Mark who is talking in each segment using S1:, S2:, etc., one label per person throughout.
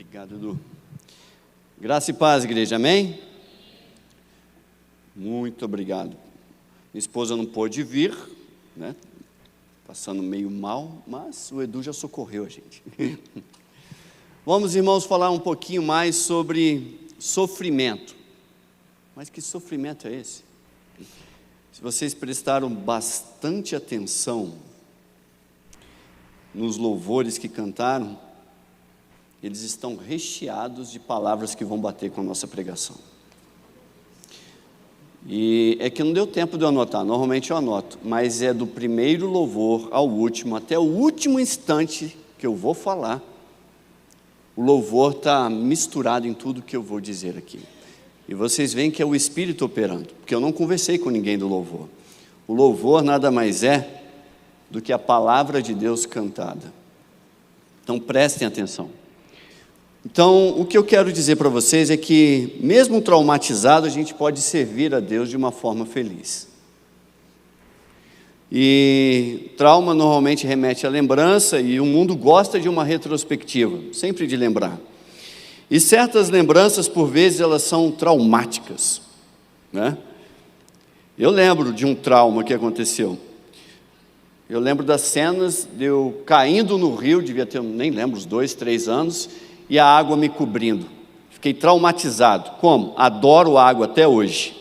S1: Obrigado, Edu. Graça e paz, igreja, amém? Muito obrigado. Minha esposa não pôde vir, né? Passando meio mal, mas o Edu já socorreu a gente. Vamos, irmãos, falar um pouquinho mais sobre sofrimento. Mas que sofrimento é esse? Se vocês prestaram bastante atenção nos louvores que cantaram, eles estão recheados de palavras que vão bater com a nossa pregação. E é que não deu tempo de eu anotar, normalmente eu anoto, mas é do primeiro louvor ao último, até o último instante que eu vou falar, o louvor está misturado em tudo que eu vou dizer aqui. E vocês veem que é o Espírito operando, porque eu não conversei com ninguém do louvor. O louvor nada mais é do que a palavra de Deus cantada. Então prestem atenção. Então, o que eu quero dizer para vocês é que, mesmo traumatizado, a gente pode servir a Deus de uma forma feliz. E trauma normalmente remete à lembrança, e o mundo gosta de uma retrospectiva, sempre de lembrar. E certas lembranças, por vezes, elas são traumáticas, né? Eu lembro de um trauma que aconteceu. Eu lembro das cenas de eu caindo no rio, devia ter, nem lembro, uns 2, 3 anos, e a água me cobrindo. Fiquei traumatizado. Como? Adoro água até hoje.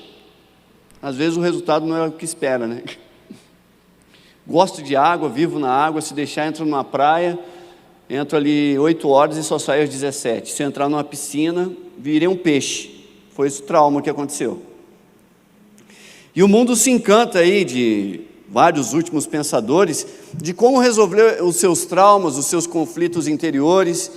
S1: Às vezes o resultado não é o que espera, né? Gosto de água, vivo na água. Se deixar, entro numa praia, entro ali 8 horas e só saio às 17. Se eu entrar numa piscina, virei um peixe. Foi esse trauma que aconteceu. E o mundo se encanta aí de vários últimos pensadores de como resolver os seus traumas, os seus conflitos interiores.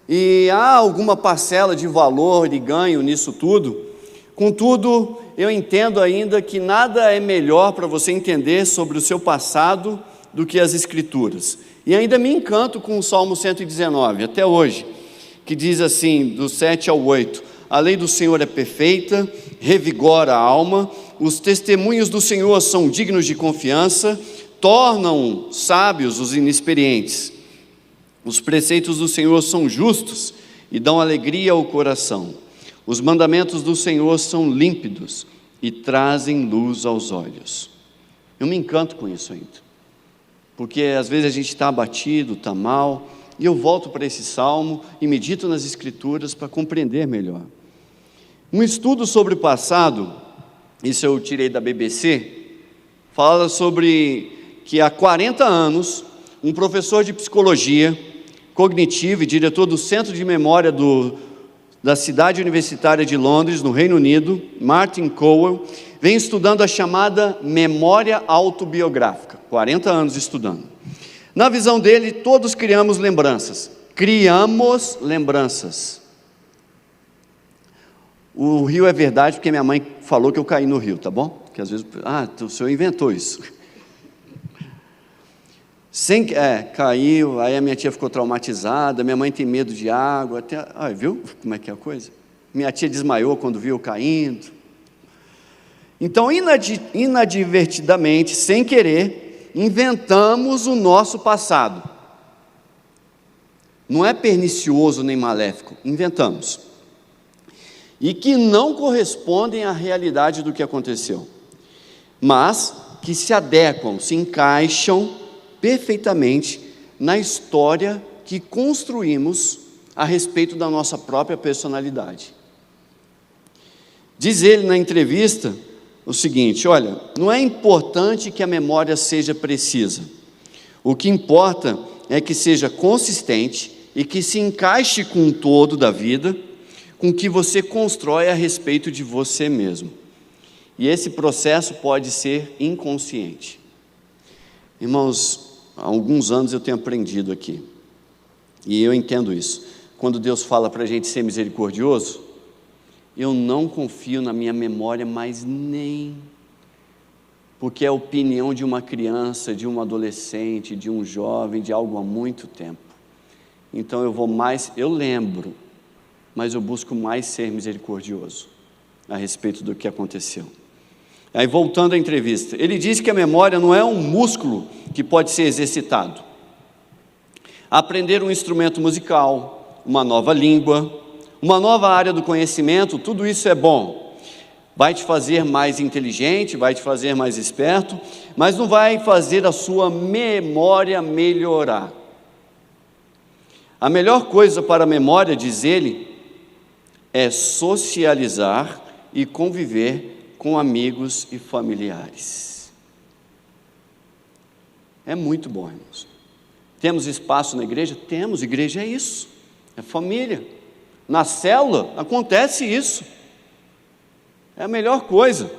S1: E há alguma parcela de valor e ganho nisso tudo. Contudo, eu entendo ainda que nada é melhor para você entender sobre o seu passado do que as Escrituras. E ainda me encanto com o Salmo 119, até hoje, que diz assim, do 7 ao 8: a lei do Senhor é perfeita, revigora a alma, os testemunhos do Senhor são dignos de confiança, tornam sábios os inexperientes. Os preceitos do Senhor são justos e dão alegria ao coração. Os mandamentos do Senhor são límpidos e trazem luz aos olhos. Eu me encanto com isso ainda, porque às vezes a gente está abatido, está mal, e eu volto para esse salmo e medito nas Escrituras para compreender melhor. Um estudo sobre o passado, isso eu tirei da BBC, fala sobre que há 40 anos, um professor de psicologia cognitivo e diretor do Centro de Memória da Cidade Universitária de Londres, no Reino Unido, Martin Cowell, vem estudando a chamada memória autobiográfica, 40 anos estudando. Na visão dele, todos criamos lembranças. O rio é verdade porque minha mãe falou que eu caí no rio, tá bom? Porque às vezes, o senhor inventou isso. Caiu, aí a minha tia ficou traumatizada, minha mãe tem medo de água, viu como é que é a coisa? Minha tia desmaiou quando viu eu caindo. Então, inadvertidamente, sem querer, inventamos o nosso passado. Não é pernicioso nem maléfico, inventamos. E que não correspondem à realidade do que aconteceu, mas que se adequam, se encaixam perfeitamente na história que construímos a respeito da nossa própria personalidade. Diz ele na entrevista o seguinte: olha, não é importante que a memória seja precisa, o que importa é que seja consistente e que se encaixe com o todo da vida, com que você constrói a respeito de você mesmo. E esse processo pode ser inconsciente. Irmãos, há alguns anos eu tenho aprendido aqui, e eu entendo isso. Quando Deus fala para a gente ser misericordioso, eu não confio na minha memória, mas nem, porque é a opinião de uma criança, de um adolescente, de um jovem, de algo há muito tempo. Então eu lembro, mas eu busco mais ser misericordioso a respeito do que aconteceu. Aí, voltando à entrevista, ele diz que a memória não é um músculo que pode ser exercitado. Aprender um instrumento musical, uma nova língua, uma nova área do conhecimento, tudo isso é bom. Vai te fazer mais inteligente, vai te fazer mais esperto, mas não vai fazer a sua memória melhorar. A melhor coisa para a memória, diz ele, é socializar e conviver com amigos e familiares. É muito bom, irmãos. Temos espaço na igreja? Temos, igreja é isso, é família. Na célula acontece isso, é a melhor coisa.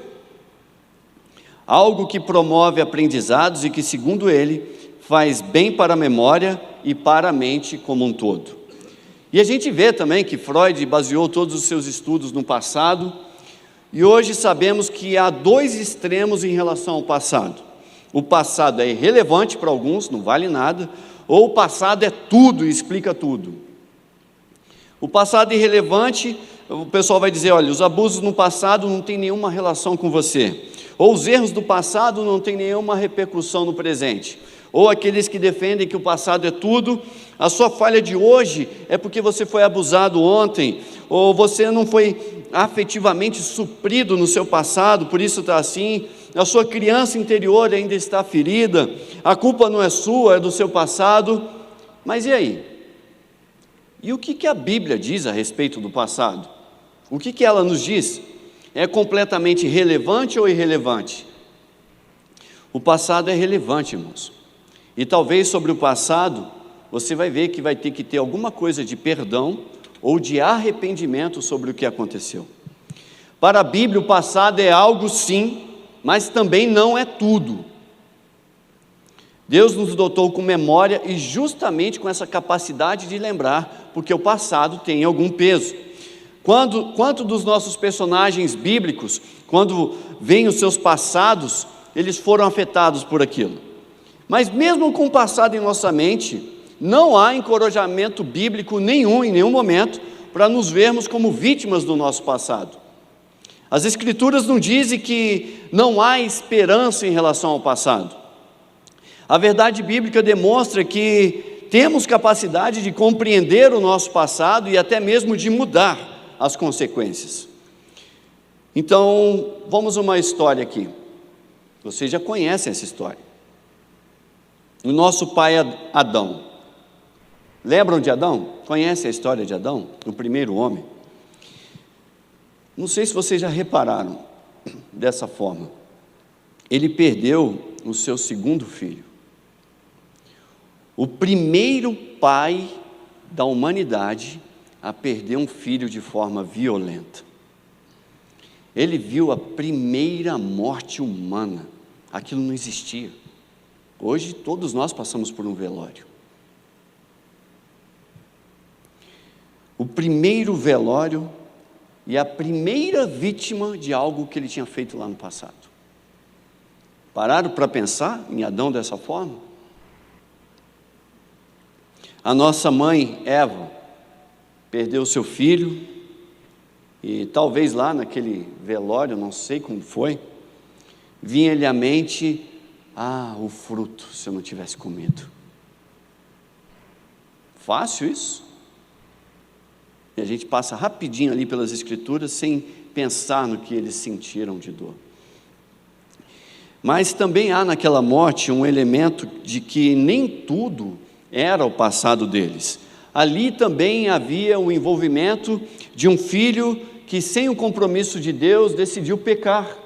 S1: Algo que promove aprendizados e que, segundo ele, faz bem para a memória e para a mente como um todo. E a gente vê também que Freud baseou todos os seus estudos no passado, e hoje sabemos que há dois extremos em relação ao passado. O passado é irrelevante para alguns, não vale nada, ou o passado é tudo e explica tudo. O passado irrelevante, o pessoal vai dizer, olha, os abusos no passado não têm nenhuma relação com você, ou os erros do passado não têm nenhuma repercussão no presente, ou aqueles que defendem que o passado é tudo, a sua falha de hoje é porque você foi abusado ontem, ou você não foi afetivamente suprido no seu passado, por isso está assim, a sua criança interior ainda está ferida, a culpa não é sua, é do seu passado. Mas e aí? E o que a Bíblia diz a respeito do passado? O que ela nos diz? É completamente relevante ou irrelevante? O passado é relevante, irmãos. E talvez sobre o passado, você vai ver que vai ter que ter alguma coisa de perdão ou de arrependimento sobre o que aconteceu. Para a Bíblia, o passado é algo sim, mas também não é tudo. Deus nos dotou com memória e justamente com essa capacidade de lembrar, porque o passado tem algum peso. Quanto dos nossos personagens bíblicos, quando veem os seus passados, eles foram afetados por aquilo. Mas mesmo com o passado em nossa mente, não há encorajamento bíblico nenhum, em nenhum momento, para nos vermos como vítimas do nosso passado. As Escrituras não dizem que não há esperança em relação ao passado. A verdade bíblica demonstra que temos capacidade de compreender o nosso passado e até mesmo de mudar as consequências. Então, vamos a uma história aqui. Vocês já conhecem essa história. O nosso pai Adão. Lembram de Adão? Conhecem a história de Adão? O primeiro homem? Não sei se vocês já repararam dessa forma. Ele perdeu o seu segundo filho. O primeiro pai da humanidade a perder um filho de forma violenta. Ele viu a primeira morte humana. Aquilo não existia. Hoje todos nós passamos por um velório. O primeiro velório e a primeira vítima de algo que ele tinha feito lá no passado. Pararam para pensar em Adão dessa forma? A nossa mãe, Eva, perdeu seu filho, e talvez lá naquele velório, não sei como foi, vinha-lhe à mente, o fruto, se eu não tivesse comido. Fácil isso? E a gente passa rapidinho ali pelas Escrituras, sem pensar no que eles sentiram de dor. Mas também há naquela morte um elemento de que nem tudo era o passado deles. Ali também havia o envolvimento de um filho que, sem o compromisso de Deus, decidiu pecar,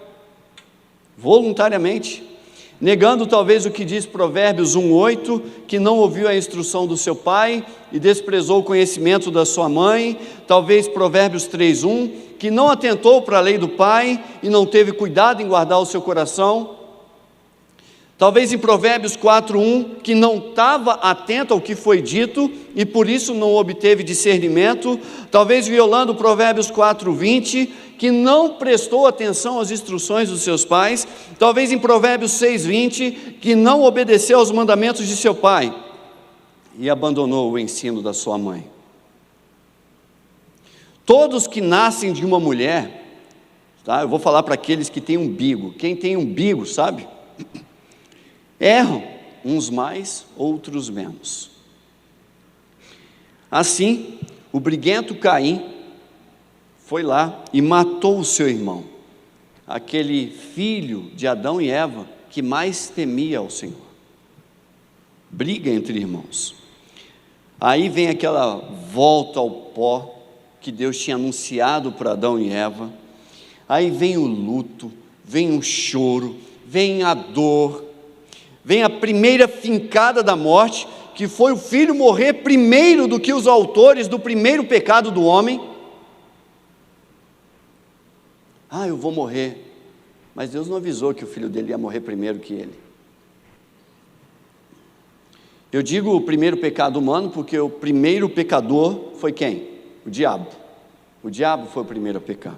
S1: voluntariamente, negando talvez o que diz Provérbios 1:8, que não ouviu a instrução do seu pai e desprezou o conhecimento da sua mãe, talvez Provérbios 3:1, que não atentou para a lei do pai e não teve cuidado em guardar o seu coração, talvez em Provérbios 4:1, que não estava atento ao que foi dito e por isso não obteve discernimento, talvez violando Provérbios 4:20, que não prestou atenção às instruções dos seus pais, talvez em Provérbios 6:20, que não obedeceu aos mandamentos de seu pai e abandonou o ensino da sua mãe. Todos que nascem de uma mulher, tá? Eu vou falar para aqueles que têm umbigo, quem tem umbigo, sabe? Erram, uns mais, outros menos. Assim, o briguento Caim foi lá e matou o seu irmão, aquele filho de Adão e Eva que mais temia ao Senhor. Briga entre irmãos. Aí vem aquela volta ao pó que Deus tinha anunciado para Adão e Eva. Aí vem o luto, vem o choro, vem a dor, vem a primeira fincada da morte, que foi o filho morrer primeiro do que os autores do primeiro pecado do homem. Eu vou morrer. Mas Deus não avisou que o filho dele ia morrer primeiro que ele. Eu digo o primeiro pecado humano porque o primeiro pecador foi quem? O diabo. O diabo foi o primeiro a pecar.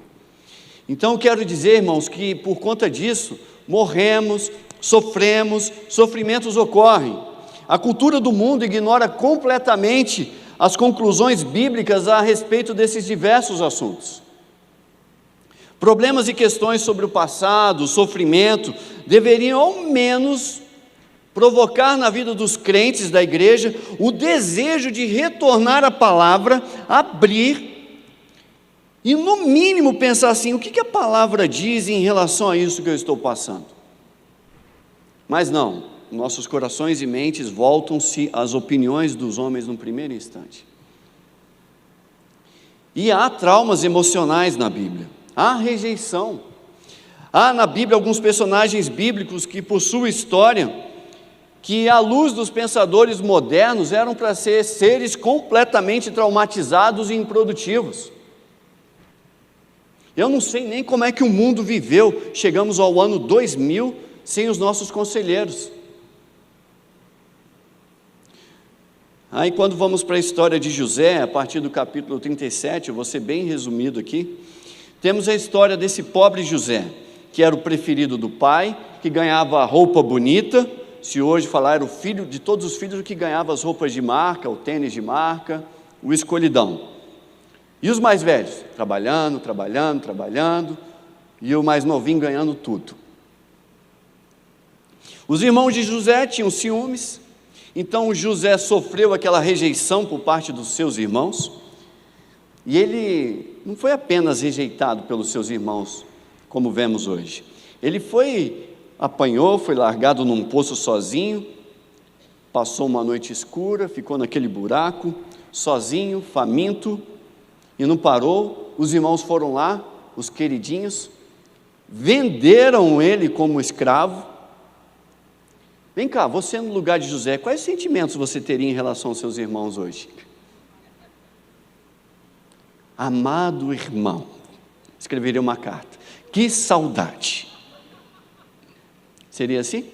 S1: Então eu quero dizer, irmãos, que por conta disso, morremos, sofremos, sofrimentos ocorrem. A cultura do mundo ignora completamente as conclusões bíblicas a respeito desses diversos assuntos. Problemas e questões sobre o passado, o sofrimento, deveriam ao menos provocar na vida dos crentes da igreja o desejo de retornar à palavra, abrir e no mínimo pensar assim: o que a palavra diz em relação a isso que eu estou passando? Mas não, nossos corações e mentes voltam-se às opiniões dos homens no primeiro instante. E há traumas emocionais na Bíblia, há rejeição. Há na Bíblia alguns personagens bíblicos que, por sua história, que à luz dos pensadores modernos eram para ser seres completamente traumatizados e improdutivos. Eu não sei nem como é que o mundo viveu, chegamos ao ano 2000 sem os nossos conselheiros. Aí quando vamos para a história de José, a partir do capítulo 37, eu vou ser bem resumido aqui, temos a história desse pobre José, que era o preferido do pai, que ganhava roupa bonita. Se hoje falar, era o filho de todos os filhos que ganhava as roupas de marca, o tênis de marca, o escolhidão. E os mais velhos? Trabalhando, e o mais novinho ganhando tudo. Os irmãos de José tinham ciúmes, então José sofreu aquela rejeição por parte dos seus irmãos, e ele não foi apenas rejeitado pelos seus irmãos, como vemos hoje. Ele apanhou, foi largado num poço sozinho, passou uma noite escura, ficou naquele buraco, sozinho, faminto, e não parou. Os irmãos foram lá, os queridinhos, venderam ele como escravo. Vem cá, você no lugar de José, quais sentimentos você teria em relação aos seus irmãos hoje? Amado irmão, escreveria uma carta, que saudade. Seria assim?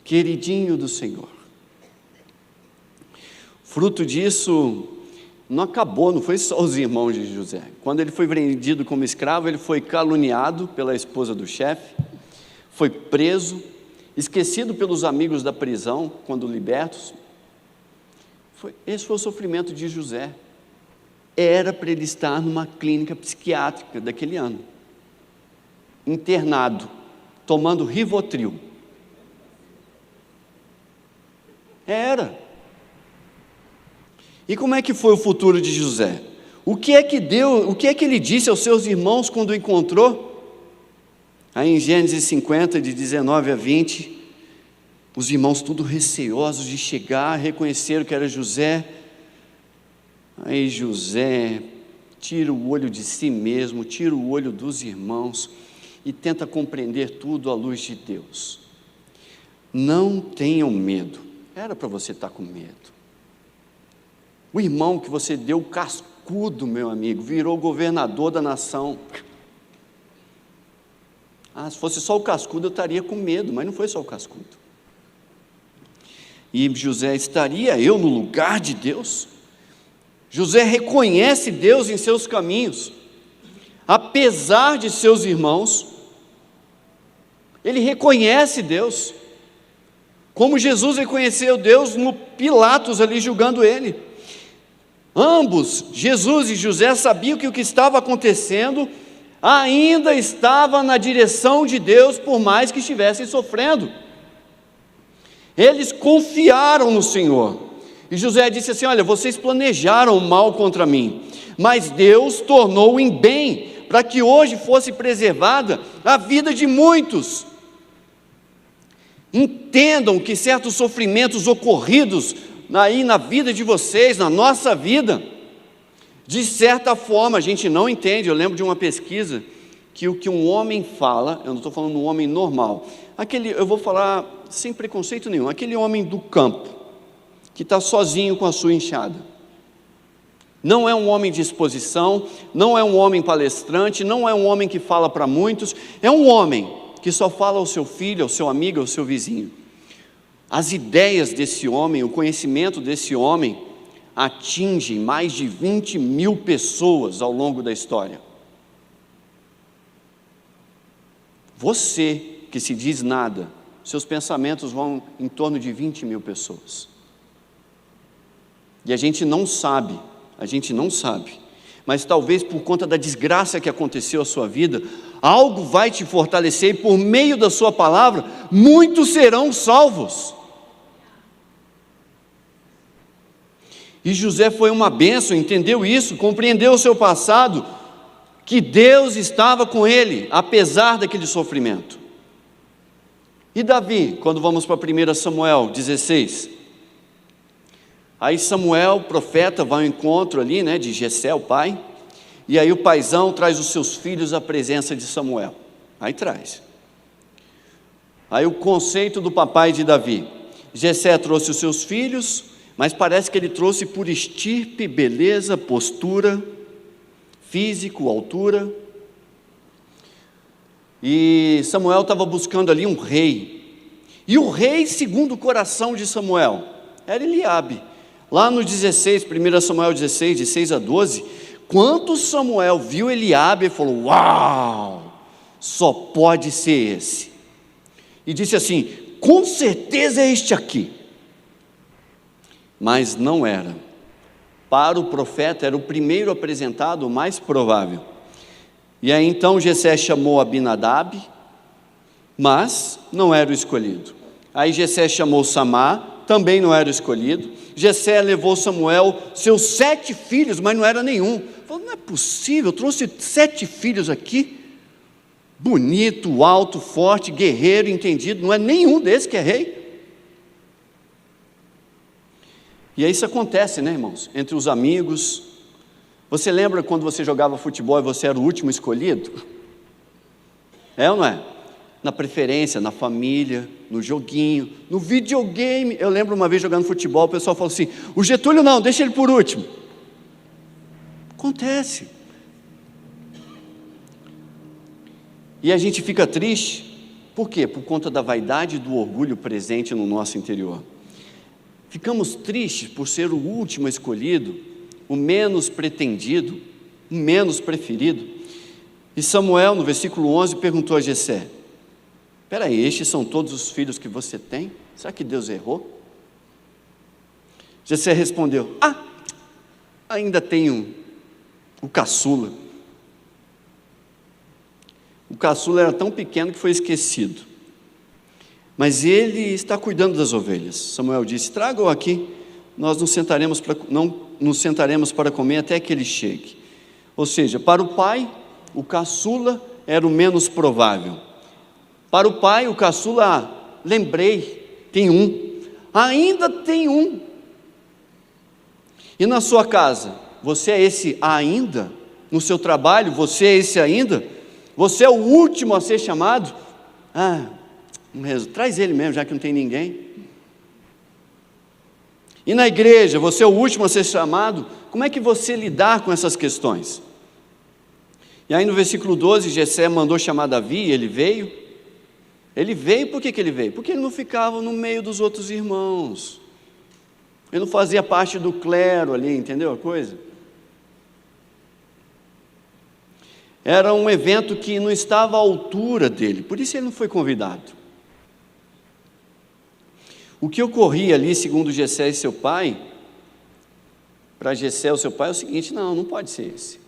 S1: Queridinho do Senhor. Fruto disso, não acabou, não foi só os irmãos de José. Quando ele foi vendido como escravo, ele foi caluniado pela esposa do chefe, foi preso, esquecido pelos amigos da prisão, quando libertos. Esse foi o sofrimento de José. Era para ele estar numa clínica psiquiátrica daquele ano, internado, tomando Rivotril. Era. E como é que foi o futuro de José? O que é que ele disse aos seus irmãos quando o encontrou? Aí em Gênesis 50, de 19 a 20, os irmãos tudo receosos de chegar, reconheceram que era José. Aí José tira o olho de si mesmo, tira o olho dos irmãos e tenta compreender tudo à luz de Deus. Não tenham medo. Era para você estar com medo. O irmão que você deu cascudo, meu amigo, virou governador da nação. Se fosse só o cascudo eu estaria com medo, mas não foi só o cascudo. E José, estaria eu no lugar de Deus? José reconhece Deus em seus caminhos, apesar de seus irmãos, ele reconhece Deus, como Jesus reconheceu Deus no Pilatos ali julgando ele. Ambos, Jesus e José, sabiam que o que estava acontecendo ainda estava na direção de Deus, por mais que estivessem sofrendo. Eles confiaram no Senhor. E José disse assim: olha, vocês planejaram o mal contra mim, mas Deus tornou em bem, para que hoje fosse preservada a vida de muitos. Entendam que certos sofrimentos ocorridos aí na vida de vocês, na nossa vida, de certa forma a gente não entende. Eu lembro de uma pesquisa que o que um homem fala, eu não estou falando um homem normal, eu vou falar sem preconceito nenhum, aquele homem do campo, que está sozinho com a sua enxada, não é um homem de exposição, não é um homem palestrante, não é um homem que fala para muitos, é um homem que só fala ao seu filho, ao seu amigo, ao seu vizinho. As ideias desse homem, o conhecimento desse homem, atingem mais de 20 mil pessoas ao longo da história. Você, que se diz nada, seus pensamentos vão em torno de 20 mil pessoas. E a gente não sabe, mas talvez por conta da desgraça que aconteceu à sua vida, algo vai te fortalecer e por meio da sua palavra, muitos serão salvos. E José foi uma bênção, entendeu isso, compreendeu o seu passado, que Deus estava com ele, apesar daquele sofrimento. E Davi, quando vamos para 1 Samuel 16, aí Samuel, profeta, vai ao encontro ali, de Jessé, o pai, e aí o paizão traz os seus filhos à presença de Samuel, aí traz. Aí o conceito do papai de Davi, Jessé trouxe os seus filhos, mas parece que ele trouxe por estirpe, beleza, postura, físico, altura. E Samuel estava buscando ali um rei. E o rei, segundo o coração de Samuel, era Eliabe. Lá no 16, 1 Samuel 16, de 6 a 12, quando Samuel viu Eliabe, ele falou: uau, só pode ser esse. E disse assim: com certeza é este aqui. Mas não era. Para o profeta era o primeiro apresentado, o mais provável. E aí então Jessé chamou Abinadab, mas não era o escolhido. Aí Jessé chamou Samá, também não era o escolhido. Jessé levou Samuel, seus 7 filhos, mas não era nenhum. Falou: não é possível, eu trouxe 7 filhos aqui, bonito, alto, forte, guerreiro, entendido, não é nenhum desses que é rei. E aí isso acontece, irmãos, entre os amigos. Você lembra quando você jogava futebol e você era o último escolhido? É ou não é? Na preferência, na família, no joguinho, no videogame. Eu lembro uma vez jogando futebol, o pessoal falou assim: o Getúlio não, deixa ele por último. Acontece. E a gente fica triste, por quê? Por conta da vaidade e do orgulho presente no nosso interior. Ficamos tristes por ser o último escolhido, o menos pretendido, o menos preferido. E Samuel, no versículo 11, perguntou a Jessé: espera aí, estes são todos os filhos que você tem? Será que Deus errou? Jessé respondeu: ainda tenho o caçula. O caçula era tão pequeno que foi esquecido. Mas ele está cuidando das ovelhas. Samuel disse: traga-o aqui, nós não nos sentaremos para comer até que ele chegue. Ou seja, para o pai, o caçula era o menos provável. Para o pai, o caçula, lembrei, tem um, ainda tem um. E na sua casa, você é esse ainda? No seu trabalho, você é esse ainda? Você é o último a ser chamado? Traz ele mesmo, já que não tem ninguém. E na igreja, você é o último a ser chamado? Como é que você lidar com essas questões? E aí no versículo 12, Jessé mandou chamar Davi, ele veio. Ele veio, por que ele veio? Porque ele não ficava no meio dos outros irmãos. Ele não fazia parte do clero ali, entendeu a coisa? Era um evento que não estava à altura dele, por isso ele não foi convidado. O que ocorria ali, segundo Jessé e seu pai, para Jessé, o seu pai, é o seguinte: não pode ser esse.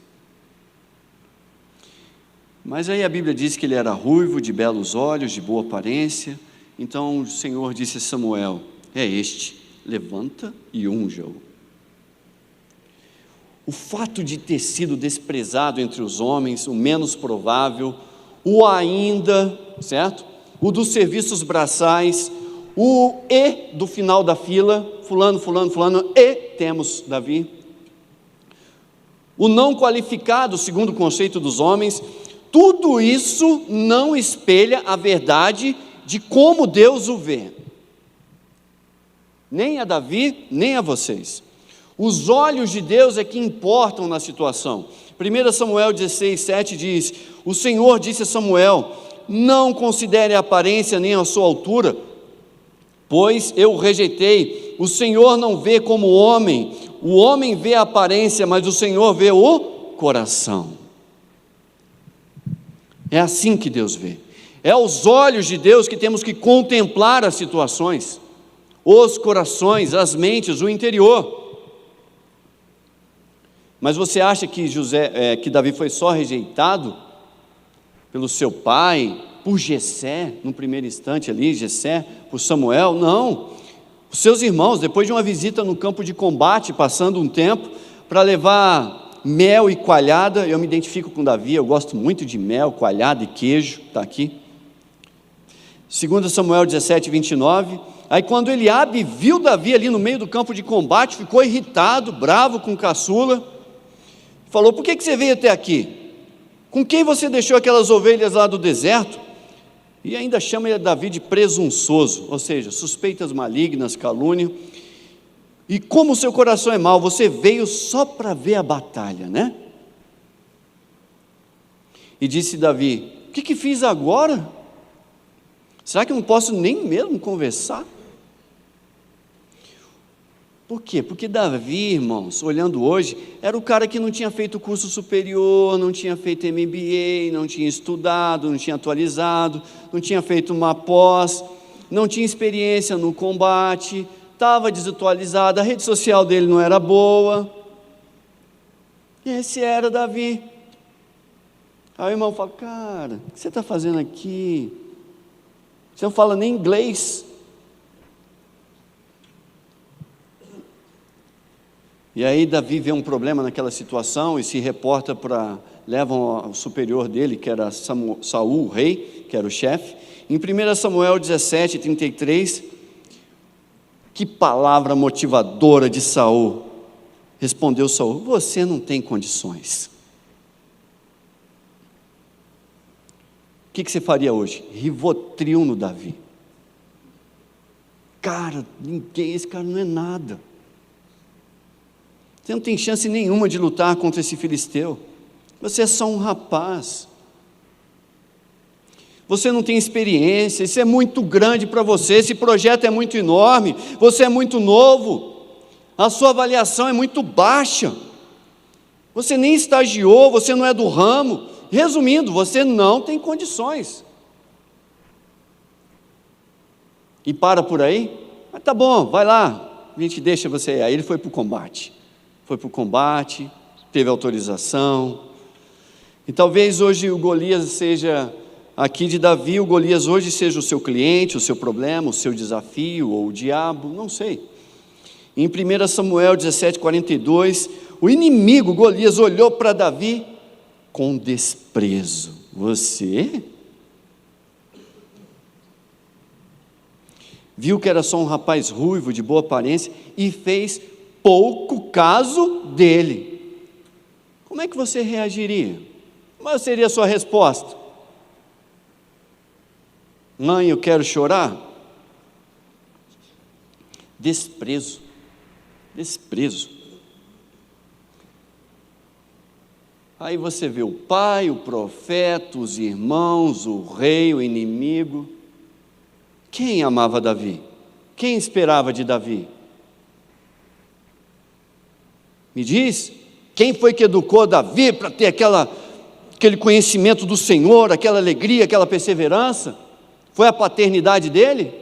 S1: Mas aí a Bíblia diz que ele era ruivo, de belos olhos, de boa aparência. Então o Senhor disse a Samuel: é este, levanta e unja-o. O fato de ter sido desprezado entre os homens, o menos provável, o ainda, certo? O dos serviços braçais, o e do final da fila, fulano, fulano, fulano, e temos Davi. O não qualificado, segundo o conceito dos homens, tudo isso não espelha a verdade de como Deus o vê. Nem a Davi, nem a vocês. Os olhos de Deus é que importam na situação. 1 Samuel 16, 7 diz: o Senhor disse a Samuel: não considere a aparência nem a sua altura, pois eu o rejeitei. O Senhor não vê como o homem vê a aparência, mas o Senhor vê o coração. É assim que Deus vê. É aos olhos de Deus que temos que contemplar as situações, os corações, as mentes, o interior. Mas você acha que que Davi foi só rejeitado pelo seu pai, por Jessé, no primeiro instante ali, Jessé, por Samuel? Não. Os seus irmãos, depois de uma visita no campo de combate, passando um tempo para levar mel e coalhada, eu me identifico com Davi, eu gosto muito de mel, coalhada e queijo, está aqui. 2 Samuel 17, 29, aí quando Eliabe viu Davi ali no meio do campo de combate, ficou irritado, bravo com o caçula, falou: por que você veio até aqui? Com quem você deixou aquelas ovelhas lá do deserto? E ainda chama Davi de presunçoso, ou seja, suspeitas malignas, calúnia. E como o seu coração é mau, você veio só para ver a batalha, né? E disse Davi: o que fiz agora? Será que eu não posso nem mesmo conversar? Por quê? Porque Davi, irmãos, olhando hoje, era o cara que não tinha feito curso superior, não tinha feito MBA, não tinha estudado, não tinha atualizado, não tinha feito uma pós, não tinha experiência no combate, estava desatualizado, a rede social dele não era boa. Esse era Davi. Aí o irmão fala: cara, o que você está fazendo aqui? Você não fala nem inglês. E aí Davi vê um problema naquela situação e se reporta levam ao superior dele, que era Saul, o rei, que era o chefe. Em 1 Samuel 17, 33, que palavra motivadora de Saul. Respondeu Saul: você não tem condições. O que você faria hoje? Rivotril no Davi. Cara, esse cara não é nada. Você não tem chance nenhuma de lutar contra esse filisteu. Você é só um rapaz. Você não tem experiência, isso é muito grande para você, esse projeto é muito enorme, você é muito novo, a sua avaliação é muito baixa, você nem estagiou, você não é do ramo. Resumindo, você não tem condições. E para por aí? Mas tá bom, vai lá, a gente deixa você. Aí ele foi para o combate, teve autorização. E talvez hoje o Golias seja, aqui de Davi, o Golias hoje seja o seu cliente, o seu problema, o seu desafio, ou o diabo, não sei. Em 1 Samuel 17, 42, o inimigo Golias olhou para Davi com desprezo. Você? Viu que era só um rapaz ruivo, de boa aparência, e fez pouco caso dele. Como é que você reagiria? Qual seria a sua resposta? Mãe, eu quero chorar? Desprezo. Aí você vê o pai, o profeta, os irmãos, o rei, o inimigo. Quem amava Davi? Quem esperava de Davi? Me diz, quem foi que educou Davi para ter aquele conhecimento do Senhor, aquela alegria, aquela perseverança? Foi a paternidade dele?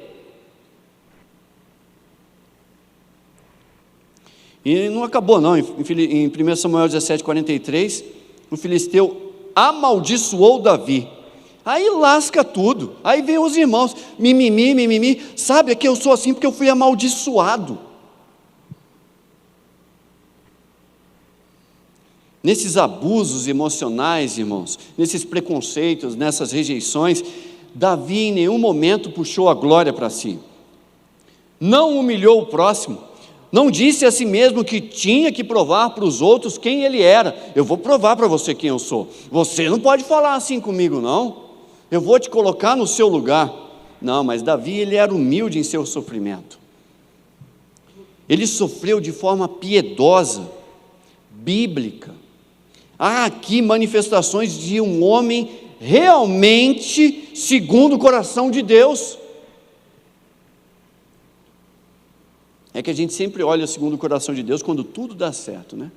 S1: E não acabou não, em 1 Samuel 17, 43, o filisteu amaldiçoou Davi. Aí lasca tudo, aí vem os irmãos, mimimi, sabe, é que eu sou assim porque eu fui amaldiçoado. nesses abusos emocionais, irmãos, nesses preconceitos, nessas rejeições, Davi em nenhum momento puxou a glória para si, não humilhou o próximo, não disse a si mesmo que tinha que provar para os outros quem ele era. Eu vou provar para você quem eu sou, você não pode falar assim comigo não, eu vou te colocar no seu lugar. Não, mas Davi, ele era humilde em seu sofrimento, ele sofreu de forma piedosa, bíblica. Há aqui manifestações de um homem realmente segundo o coração de Deus. É que a gente sempre olha segundo o coração de Deus quando tudo dá certo, né?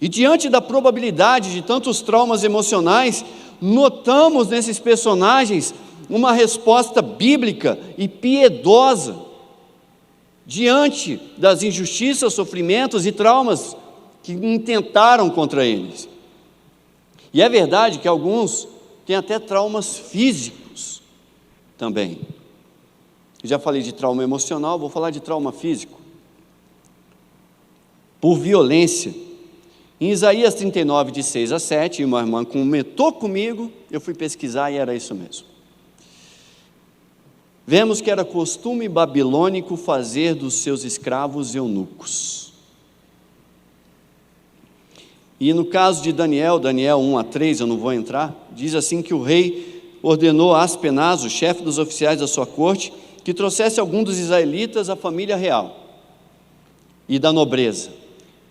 S1: E diante da probabilidade de tantos traumas emocionais, notamos nesses personagens uma resposta bíblica e piedosa diante das injustiças, sofrimentos e traumas que intentaram contra eles. E é verdade que alguns têm até traumas físicos também. Já falei de trauma emocional, vou falar de trauma físico. Por violência. Em Isaías 39, de 6 a 7, uma irmã comentou comigo, eu fui pesquisar e era isso mesmo. Vemos que era costume babilônico fazer dos seus escravos eunucos. E no caso de Daniel 1 a 3, eu não vou entrar, diz assim que o rei ordenou a Aspenaz, o chefe dos oficiais da sua corte, que trouxesse algum dos israelitas à família real e da nobreza.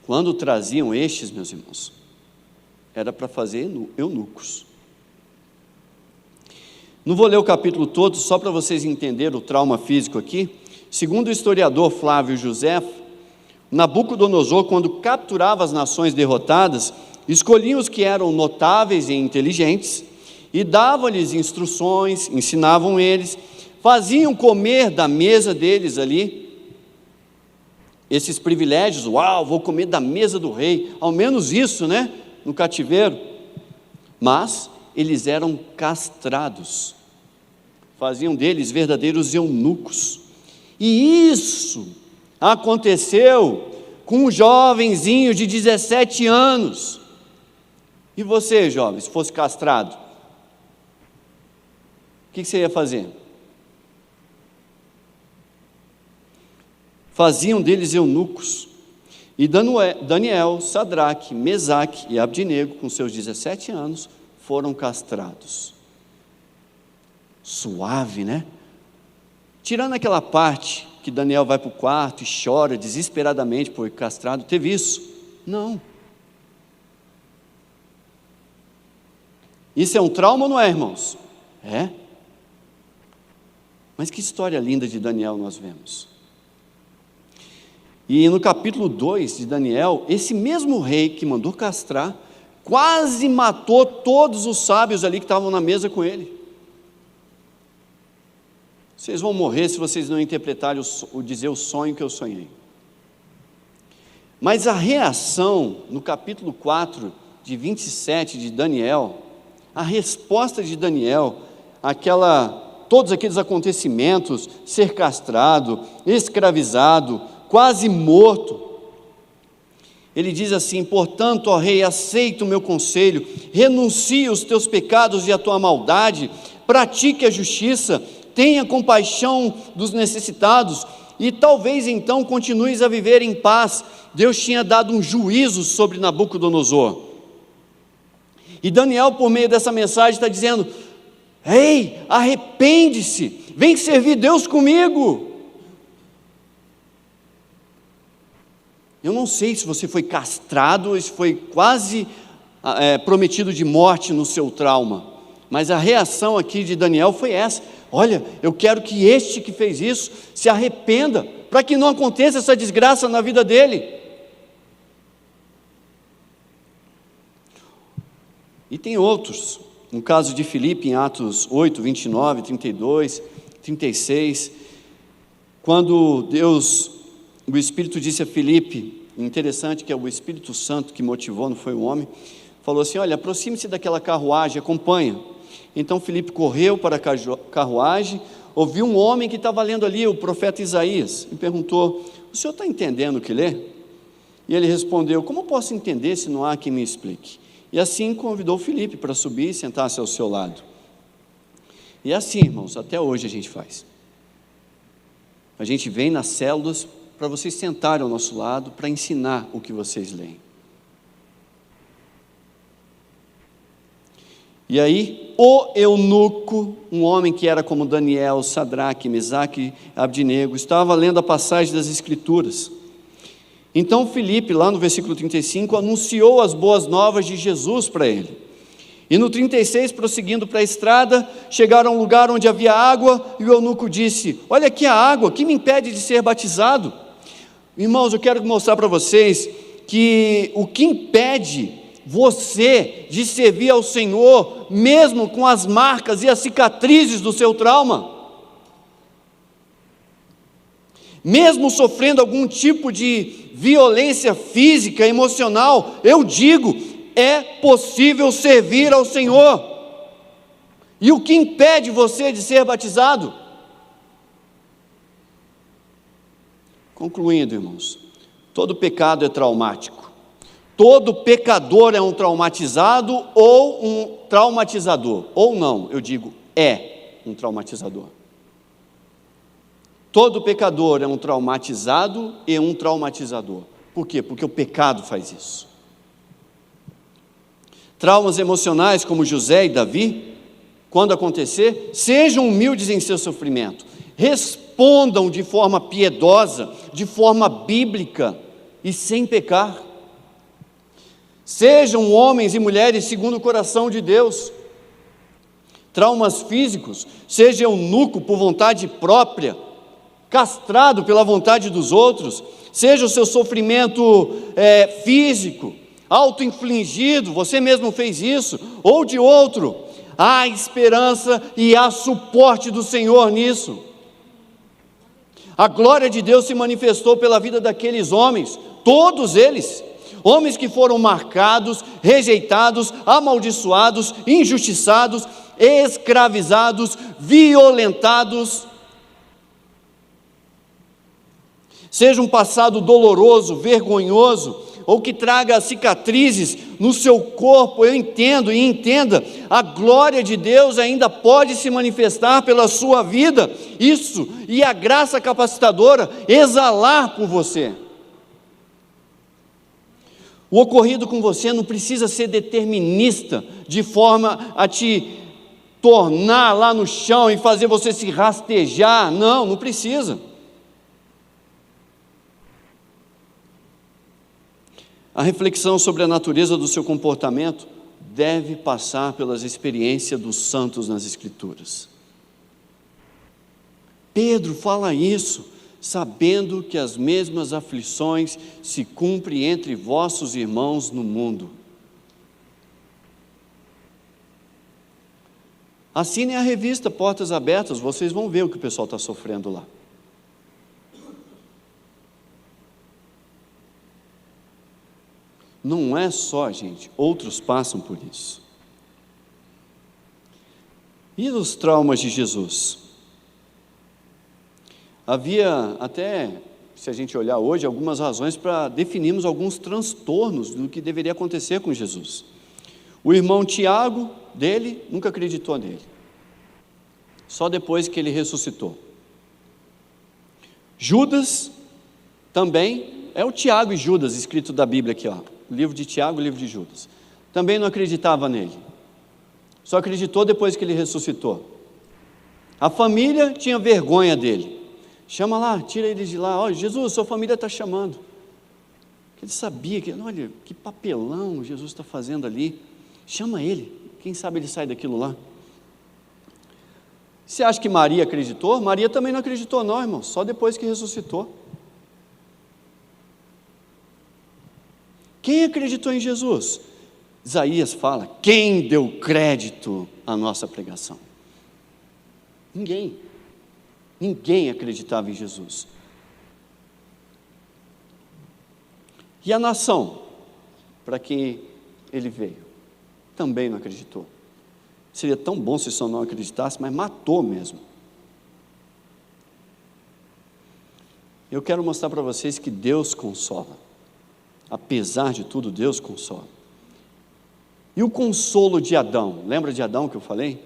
S1: Quando traziam estes, meus irmãos, era para fazer eunucos. Não vou ler o capítulo todo, só para vocês entenderem o trauma físico aqui. Segundo o historiador Flávio Josefo, Nabucodonosor, quando capturava as nações derrotadas, escolhia os que eram notáveis e inteligentes, e dava-lhes instruções, ensinavam eles, faziam comer da mesa deles ali, esses privilégios. Uau, vou comer da mesa do rei, ao menos isso, né, no cativeiro. Mas eles eram castrados, faziam deles verdadeiros eunucos, e isso aconteceu com um jovenzinho de 17 anos, e você, jovem, se fosse castrado, o que você ia fazer? Faziam deles eunucos, e Daniel, Sadraque, Mesaque e Abdinego, com seus 17 anos, foram castrados. Suave, né? Tirando aquela parte que Daniel vai para o quarto e chora desesperadamente por castrado, teve isso? Não. Isso é um trauma ou não é, irmãos? É. Mas que história linda de Daniel nós vemos. E no capítulo 2 de Daniel, esse mesmo rei que mandou castrar, quase matou todos os sábios ali que estavam na mesa com ele. Vocês vão morrer se vocês não interpretarem dizer o sonho que eu sonhei. Mas a reação, no capítulo 4, de 27 de Daniel, a resposta de Daniel, todos aqueles acontecimentos, ser castrado, escravizado, quase morto, ele diz assim: portanto, ó rei, aceita o meu conselho, renuncie os teus pecados e a tua maldade, pratique a justiça, tenha compaixão dos necessitados, e talvez então continues a viver em paz. Deus tinha dado um juízo sobre Nabucodonosor, e Daniel, por meio dessa mensagem, está dizendo: ei, arrepende-se, vem servir Deus comigo. Eu não sei se você foi castrado, ou se foi quase prometido de morte no seu trauma, mas a reação aqui de Daniel foi essa: olha, eu quero que este que fez isso se arrependa, para que não aconteça essa desgraça na vida dele. E tem outros, no caso de Filipe, em Atos 8, 29, 32, 36, quando o Espírito disse a Filipe, interessante que é o Espírito Santo que motivou, não foi o homem, falou assim: olha, aproxime-se daquela carruagem, acompanha. Então Filipe correu para a carruagem, ouviu um homem que estava lendo ali o profeta Isaías, e perguntou: o senhor está entendendo o que lê? E ele respondeu: como posso entender se não há quem me explique? E assim convidou Filipe para subir e sentar-se ao seu lado. E assim, irmãos, até hoje a gente faz. A gente vem nas células para vocês sentarem ao nosso lado, para ensinar o que vocês leem. E aí, o eunuco, um homem que era como Daniel, Sadraque, Mesaque, Abdinego, estava lendo a passagem das Escrituras. Então Filipe, lá no versículo 35, anunciou as boas novas de Jesus para ele. E no 36, prosseguindo para a estrada, chegaram a um lugar onde havia água, e o eunuco disse: olha aqui a água, que me impede de ser batizado? Irmãos, eu quero mostrar para vocês que o que impede você de servir ao Senhor, mesmo com as marcas e as cicatrizes do seu trauma, mesmo sofrendo algum tipo de violência física, emocional, eu digo, é possível servir ao Senhor. E o que impede você de ser batizado? Concluindo, irmãos, todo pecado é traumático. Todo pecador é um traumatizado ou um traumatizador. Ou não, eu digo, é um traumatizador. Todo pecador é um traumatizado e um traumatizador. Por quê? Porque o pecado faz isso. Traumas emocionais como José e Davi, quando acontecer, sejam humildes em seu sofrimento. Respondam de forma piedosa, de forma bíblica e sem pecar. Sejam homens e mulheres segundo o coração de Deus. Traumas físicos, seja eunuco por vontade própria, castrado pela vontade dos outros, seja o seu sofrimento físico, auto-infligido, você mesmo fez isso, ou de outro, há esperança e há suporte do Senhor nisso. A glória de Deus se manifestou pela vida daqueles homens, todos eles, homens que foram marcados, rejeitados, amaldiçoados, injustiçados, escravizados, violentados. Seja um passado doloroso, vergonhoso, ou que traga cicatrizes no seu corpo, eu entendo e entenda, a glória de Deus ainda pode se manifestar pela sua vida, isso, e a graça capacitadora exalar por você. O ocorrido com você não precisa ser determinista, de forma a te tornar lá no chão e fazer você se rastejar, não precisa. A reflexão sobre a natureza do seu comportamento deve passar pelas experiências dos santos nas Escrituras. Pedro fala isso, sabendo que as mesmas aflições se cumprem entre vossos irmãos no mundo. Assinem a revista Portas Abertas, vocês vão ver o que o pessoal está sofrendo lá. Não é só, gente, outros passam por isso. E os traumas de Jesus? Havia até, se a gente olhar hoje, algumas razões para definirmos alguns transtornos do que deveria acontecer com Jesus. O irmão Tiago, dele, nunca acreditou nele. Só depois que ele ressuscitou. Judas, também, é o Tiago e Judas, escrito da Bíblia aqui, ó. Livro de Tiago, livro de Judas. Também não acreditava nele. Só acreditou depois que ele ressuscitou. A família tinha vergonha dele. Chama lá, tira eles de lá. Olha, Jesus, sua família está chamando. Ele sabia que, olha, que papelão Jesus está fazendo ali. Chama ele, quem sabe ele sai daquilo lá. Você acha que Maria acreditou? Maria também não acreditou não, irmão, só depois que ressuscitou. Quem acreditou em Jesus? Isaías fala, quem deu crédito à nossa pregação? Ninguém. Ninguém acreditava em Jesus. E a nação, para quem ele veio, também não acreditou. Seria tão bom se só não acreditasse, mas matou mesmo. Eu quero mostrar para vocês que Deus consola. apesar de tudo, Deus consola. E o consolo de Adão? Lembra de Adão que eu falei?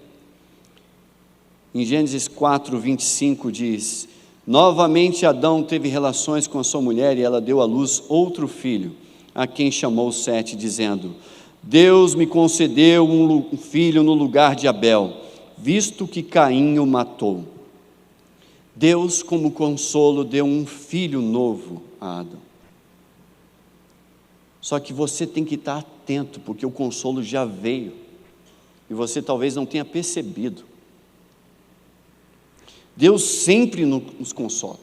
S1: Em Gênesis 4, 25 diz: novamente Adão teve relações com a sua mulher e ela deu à luz outro filho, a quem chamou Sete, dizendo: Deus me concedeu um filho no lugar de Abel, visto que Caim o matou. Deus, como consolo, deu um filho novo a Adão. Só que você tem que estar atento, porque o consolo já veio, e você talvez não tenha percebido. Deus sempre nos consola,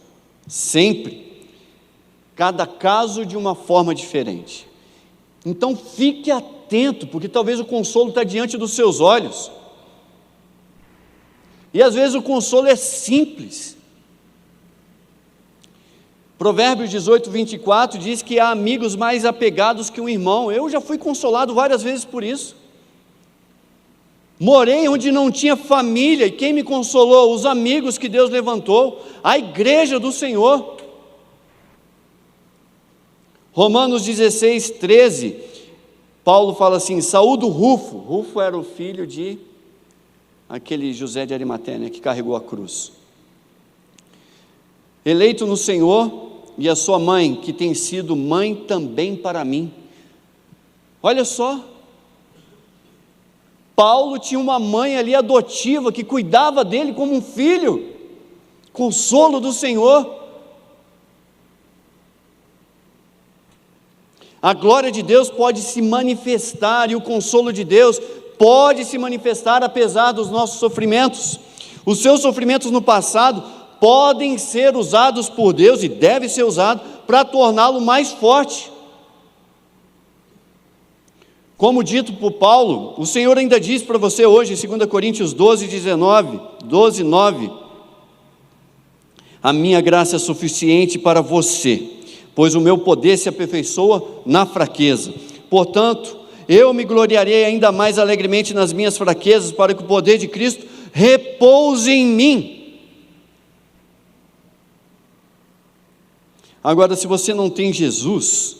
S1: sempre, cada caso de uma forma diferente. Então fique atento, porque talvez o consolo está diante dos seus olhos, e às vezes o consolo é simples. Provérbios 18, 24 diz que há amigos mais apegados que um irmão. Eu já fui consolado várias vezes por isso. Morei onde não tinha família, e quem me consolou? Os amigos que Deus levantou, a igreja do Senhor. Romanos 16, 13, Paulo fala assim: saúdo Rufo. Rufo era o filho de aquele José de Arimateia, né, que carregou a cruz. Eleito no Senhor, e a sua mãe, que tem sido mãe também para mim. Olha só, Paulo tinha uma mãe ali adotiva, que cuidava dele como um filho, consolo do Senhor. A glória de Deus pode se manifestar, e o consolo de Deus pode se manifestar apesar dos nossos sofrimentos. Os seus sofrimentos no passado podem ser usados por Deus, e deve ser usado para torná-lo mais forte. Como dito por Paulo, o Senhor ainda diz para você hoje, em 2 Coríntios 12, 9: a minha graça é suficiente para você, pois o meu poder se aperfeiçoa na fraqueza. Portanto, eu me gloriarei ainda mais alegremente nas minhas fraquezas, para que o poder de Cristo repouse em mim. Agora, se você não tem Jesus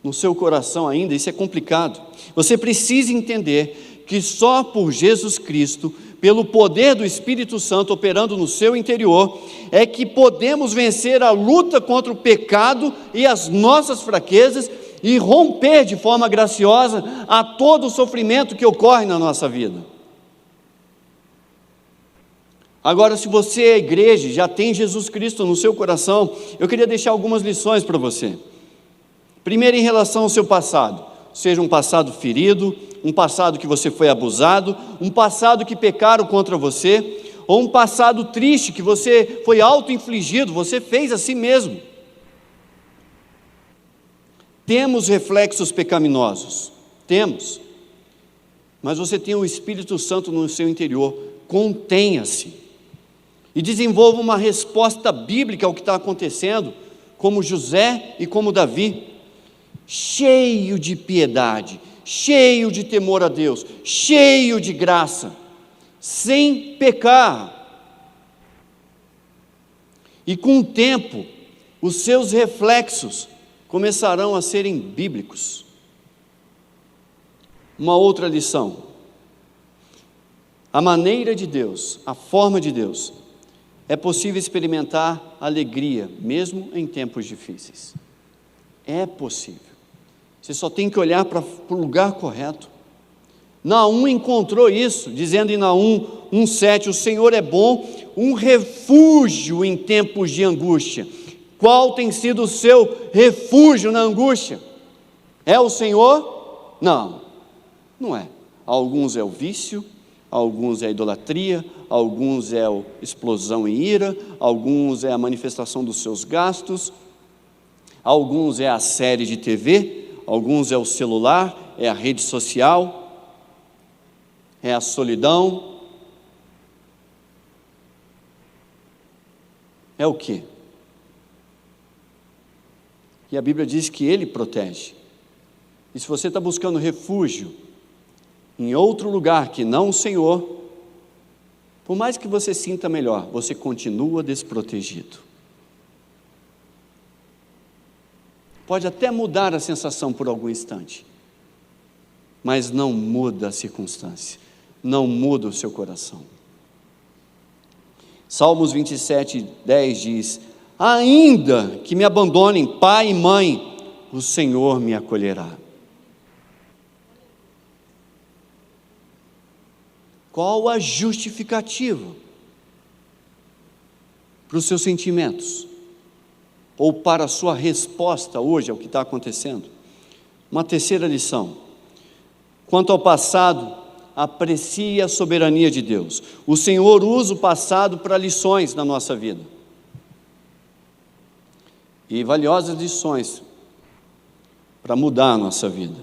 S1: no seu coração ainda, isso é complicado. Você precisa entender que só por Jesus Cristo, pelo poder do Espírito Santo operando no seu interior, é que podemos vencer a luta contra o pecado e as nossas fraquezas, e romper de forma graciosa a todo o sofrimento que ocorre na nossa vida. Agora, se você é igreja, já tem Jesus Cristo no seu coração, eu queria deixar algumas lições para você. Primeiro, em relação ao seu passado, seja um passado ferido, um passado que você foi abusado, um passado que pecaram contra você, ou um passado triste que você foi auto-infligido, você fez a si mesmo. Temos reflexos pecaminosos, temos, mas você tem o Espírito Santo no seu interior. Contenha-se e desenvolva uma resposta bíblica ao que está acontecendo, como José e como Davi, cheio de piedade, cheio de temor a Deus, cheio de graça, sem pecar. E com o tempo, os seus reflexos começarão a serem bíblicos. Uma outra lição: a maneira de Deus, a forma de Deus, é possível experimentar alegria, mesmo em tempos difíceis. É possível. Você só tem que olhar para o lugar correto. Naum encontrou isso, dizendo em Naum 1,7: o Senhor é bom, um refúgio em tempos de angústia. Qual tem sido o seu refúgio na angústia? É o Senhor? Não, não é. Alguns é o vício, alguns é a idolatria, alguns é a explosão em ira, alguns é a manifestação dos seus gastos, alguns é a série de TV, alguns é o celular, é a rede social, é a solidão. É o quê? E a Bíblia diz que Ele protege. E se você está buscando refúgio em outro lugar que não o Senhor, por mais que você sinta melhor, você continua desprotegido. Pode até mudar a sensação por algum instante, mas não muda a circunstância, não muda o seu coração. Salmos 27:10 diz: ainda que me abandonem pai e mãe, o Senhor me acolherá. Qual a justificativa para os seus sentimentos? Ou para a sua resposta hoje ao que está acontecendo? Uma terceira lição: quanto ao passado, aprecie a soberania de Deus. O Senhor usa o passado para lições na nossa vida, e valiosas lições para mudar a nossa vida.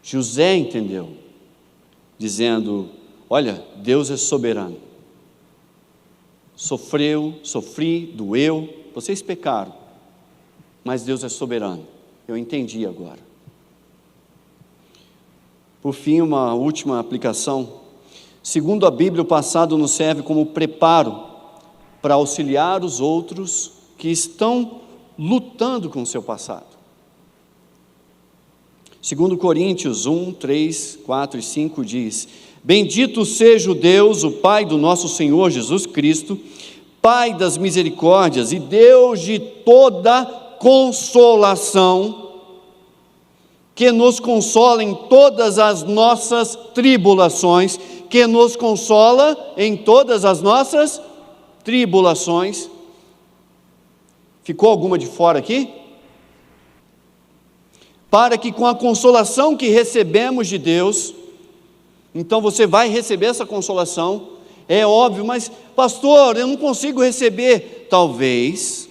S1: José entendeu, dizendo: olha, Deus é soberano. Sofri, doeu, vocês pecaram, mas Deus é soberano. Eu entendi agora. Por fim, uma última aplicação. Segundo a Bíblia, o passado nos serve como preparo para auxiliar os outros que estão lutando com o seu passado. Segundo Coríntios 1, 3, 4 e 5 diz: bendito seja o Deus, o Pai do nosso Senhor Jesus Cristo, Pai das misericórdias e Deus de toda consolação, que nos consola em todas as nossas tribulações, que nos consola em todas as nossas tribulações. Ficou alguma de fora aqui? Para que com a consolação que recebemos de Deus, então você vai receber essa consolação, é óbvio, mas pastor, eu não consigo receber. Talvez,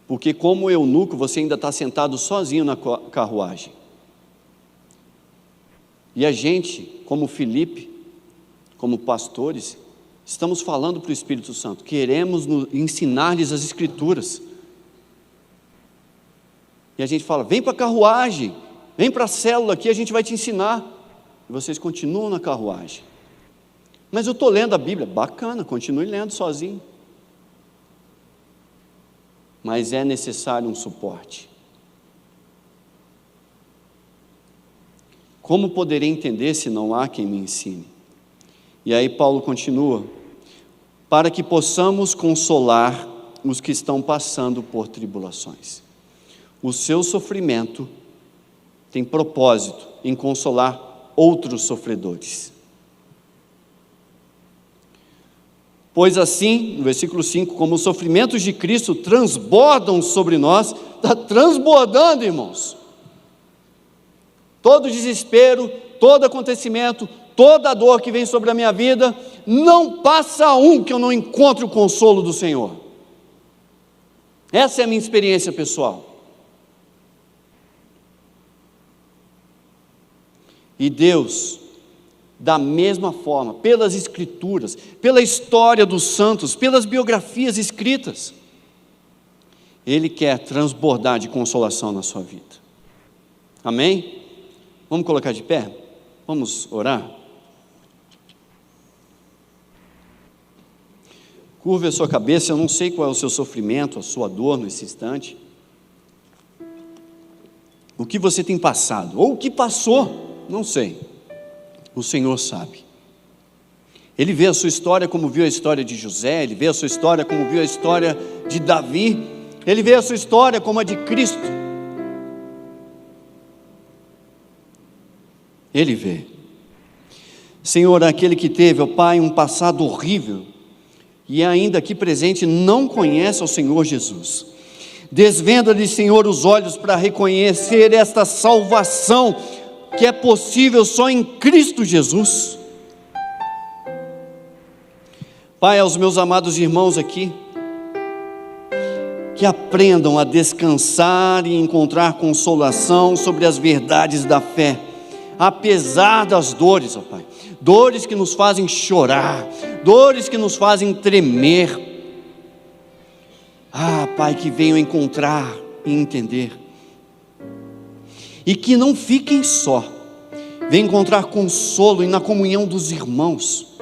S1: porque como eunuco você ainda está sentado sozinho na carruagem. E a gente, como Felipe, como pastores, estamos falando para o Espírito Santo, queremos ensinar-lhes as Escrituras. E a gente fala: vem para a carruagem, vem para a célula aqui, a gente vai te ensinar. E vocês continuam na carruagem. Mas eu estou lendo a Bíblia. Bacana, continue lendo sozinho. Mas é necessário um suporte. Como poderei entender se não há quem me ensine? E aí Paulo continua: para que possamos consolar os que estão passando por tribulações. O seu sofrimento tem propósito em consolar outros sofredores. Pois assim, no versículo 5, como os sofrimentos de Cristo transbordam sobre nós, está transbordando, irmãos. Todo desespero, todo acontecimento, toda dor que vem sobre a minha vida, não passa um que eu não encontre o consolo do Senhor. Essa é a minha experiência pessoal. E Deus, da mesma forma, pelas Escrituras, pela história dos santos, pelas biografias escritas, Ele quer transbordar de consolação na sua vida. Amém? Vamos colocar de pé? Vamos orar? Curve a sua cabeça. Eu não sei qual é o seu sofrimento, a sua dor nesse instante. O que você tem passado, ou o que passou, não sei. O Senhor sabe. Ele vê a sua história como viu a história de José, Ele vê a sua história como viu a história de Davi, Ele vê a sua história como a de Cristo. Ele vê. Senhor, aquele que teve, ó Pai, um passado horrível, e ainda aqui presente não conhece ao Senhor Jesus. Desvenda-lhe, Senhor, os olhos para reconhecer esta salvação que é possível só em Cristo Jesus. Pai, aos meus amados irmãos aqui, que aprendam a descansar e encontrar consolação sobre as verdades da fé, apesar das dores, ó Pai, dores que nos fazem chorar, dores que nos fazem tremer. Pai, que venham encontrar e entender, e que não fiquem só, venham encontrar consolo e na comunhão dos irmãos.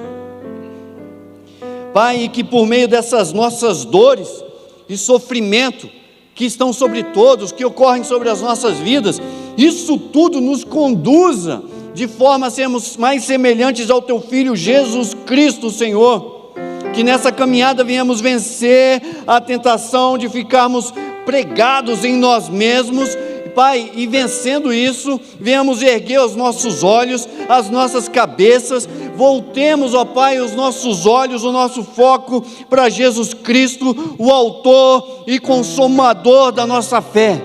S1: Pai, e que por meio dessas nossas dores e sofrimento, que estão sobre todos, que ocorrem sobre as nossas vidas, isso tudo nos conduza de forma a sermos mais semelhantes ao Teu Filho Jesus Cristo, Senhor. Que nessa caminhada venhamos vencer a tentação de ficarmos pregados em nós mesmos, Pai, e vencendo isso, venhamos erguer os nossos olhos, as nossas cabeças, voltemos, ó Pai, os nossos olhos, o nosso foco para Jesus Cristo, o autor e consumador da nossa fé.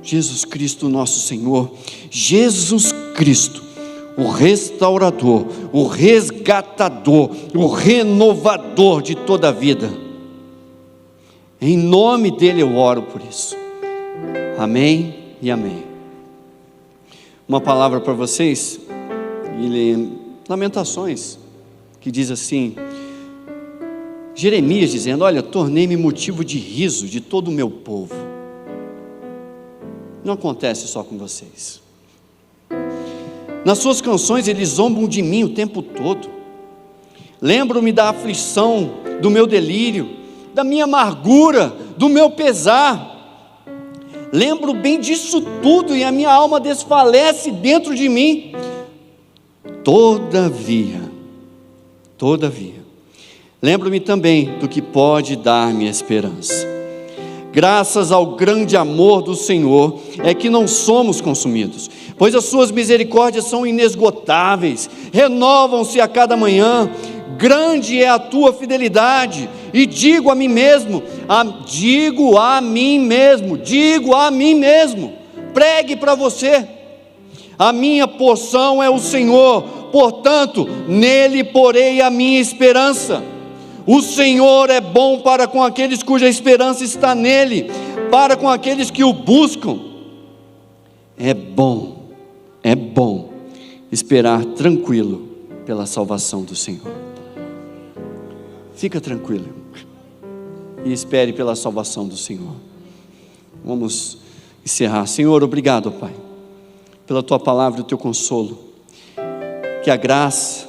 S1: Jesus Cristo nosso Senhor, Jesus Cristo, o restaurador, o resgatador, o renovador de toda a vida. Em nome dele eu oro por isso. Amém e amém. Uma palavra para vocês, Lamentações, que diz assim, Jeremias dizendo, olha, tornei-me motivo de riso de todo o meu povo. Não acontece só com vocês. Nas suas canções eles zombam de mim o tempo todo. Lembro-me da aflição, do meu delírio, da minha amargura, do meu pesar. Lembro bem disso tudo e a minha alma desfalece dentro de mim. Todavia, lembro-me também do que pode dar-me esperança. Graças ao grande amor do Senhor é que não somos consumidos, pois as suas misericórdias são inesgotáveis, renovam-se a cada manhã. Grande é a tua fidelidade, e digo a mim mesmo, pregue para você, a minha porção é o Senhor, portanto, nele porei a minha esperança. O Senhor é bom para com aqueles cuja esperança está nele, para com aqueles que o buscam. É bom esperar tranquilo pela salvação do Senhor. Fica tranquilo e espere pela salvação do Senhor. Vamos encerrar. Senhor, obrigado, Pai, pela Tua palavra e o Teu consolo. Que a graça,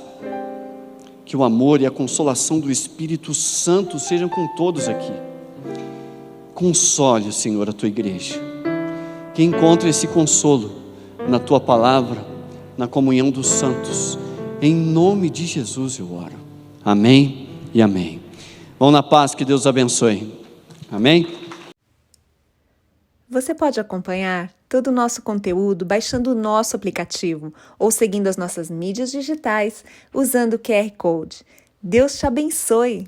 S1: que o amor e a consolação do Espírito Santo sejam com todos aqui. Console, Senhor, a Tua igreja. Que encontre esse consolo na Tua palavra, na comunhão dos santos. Em nome de Jesus eu oro. Amém e amém. Vão na paz, que Deus abençoe. Amém?
S2: Você pode acompanhar todo o nosso conteúdo baixando o nosso aplicativo ou seguindo as nossas mídias digitais usando o QR Code. Deus te abençoe!